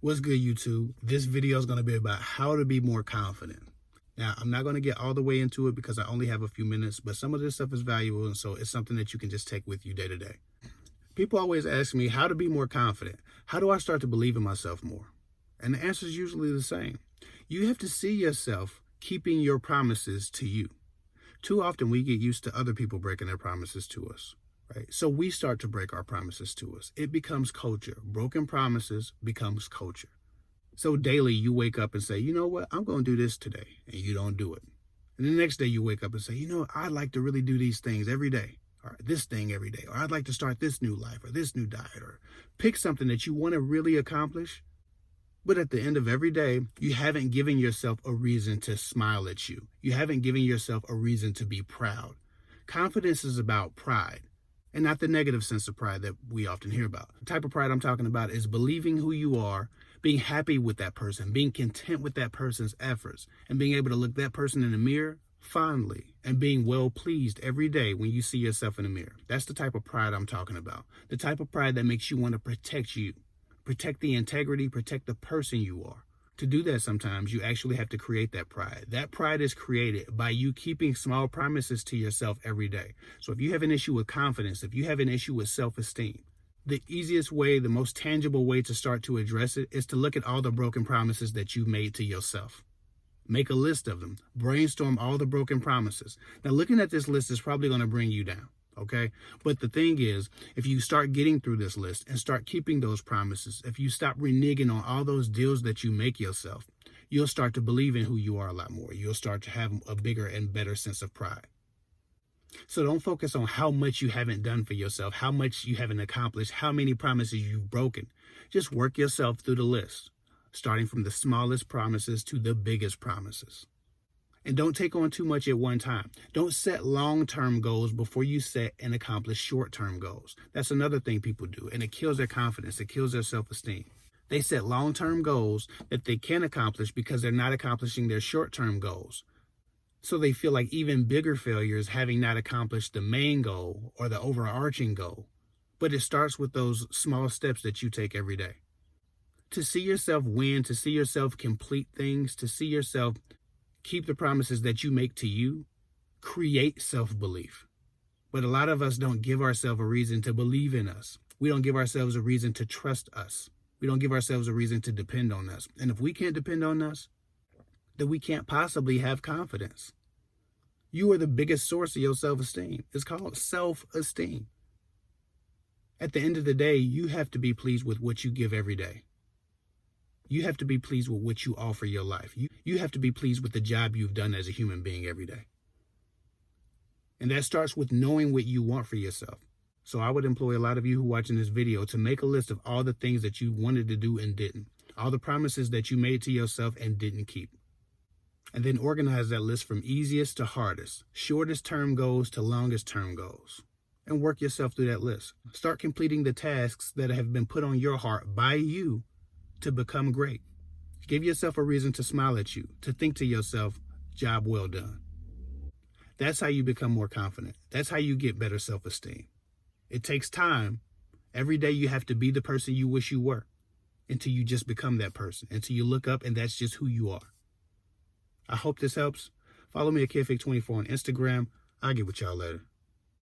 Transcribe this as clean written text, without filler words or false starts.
What's good, YouTube? This video is going to be about how to be more confident. Now, I'm not going to get all the way into it because I only have a few minutes, but some of this stuff is valuable, and so it's something that you can just take with you day to day. People always ask me how to be more confident. How do I start to believe in myself more? And the answer is usually the same. You have to see yourself keeping your promises to you. Too often we get used to other people breaking their promises to us. Right? So we start to break our promises to us. It becomes culture. Broken promises becomes culture. So daily you wake up and say, you know what, I'm going to do this today. And you don't do it. And the next day you wake up and say, you know, I'd like to really do these things every day. Or this thing every day. Or I'd like to start this new life or this new diet. Or pick something that you want to really accomplish. But at the end of every day, you haven't given yourself a reason to smile at you. You haven't given yourself a reason to be proud. Confidence is about pride. And not the negative sense of pride that we often hear about. The type of pride I'm talking about is believing who you are, being happy with that person, being content with that person's efforts, and being able to look that person in the mirror fondly and being well pleased every day when you see yourself in the mirror. That's the type of pride I'm talking about. The type of pride that makes you want to protect you, protect the integrity, protect the person you are. To do that, sometimes you actually have to create that pride. That pride is created by you keeping small promises to yourself every day. So if you have an issue with confidence, if you have an issue with self-esteem, the easiest way, the most tangible way to start to address it is to look at all the broken promises that you made to yourself. Make a list of them. Brainstorm all the broken promises. Now, looking at this list is probably going to bring you down. Okay. But the thing is, if you start getting through this list and start keeping those promises, if you stop reneging on all those deals that you make yourself, you'll start to believe in who you are a lot more. You'll start to have a bigger and better sense of pride. So don't focus on how much you haven't done for yourself, how much you haven't accomplished, how many promises you've broken. Just work yourself through the list, starting from the smallest promises to the biggest promises. And don't take on too much at one time. Don't set long-term goals before you set and accomplish short-term goals. That's another thing people do, and it kills their confidence. It kills their self-esteem. They set long-term goals that they can accomplish because they're not accomplishing their short-term goals. So they feel like even bigger failures having not accomplished the main goal or the overarching goal. But it starts with those small steps that you take every day. To see yourself win, to see yourself complete things, to see yourself keep the promises that you make to you, create self-belief. But a lot of us don't give ourselves a reason to believe in us. We don't give ourselves a reason to trust us. We don't give ourselves a reason to depend on us. And if we can't depend on us, then we can't possibly have confidence. You are the biggest source of your self-esteem. It's called self-esteem. At the end of the day, you have to be pleased with what you give every day. You have to be pleased with what you offer your life. You have to be pleased with the job you've done as a human being every day. And that starts with knowing what you want for yourself. So I would employ a lot of you who are watching this video to make a list of all the things that you wanted to do and didn't. All the promises that you made to yourself and didn't keep. And then organize that list from easiest to hardest, shortest term goals to longest term goals. And work yourself through that list. Start completing the tasks that have been put on your heart by you to become great. Give yourself a reason to smile at you, to think to yourself, job well done. That's how you become more confident. That's how you get better self-esteem. It takes time. Every day you have to be the person you wish you were until you just become that person, until you look up and that's just who you are. I hope this helps. Follow me at KidFig24 on Instagram. I'll get with y'all later.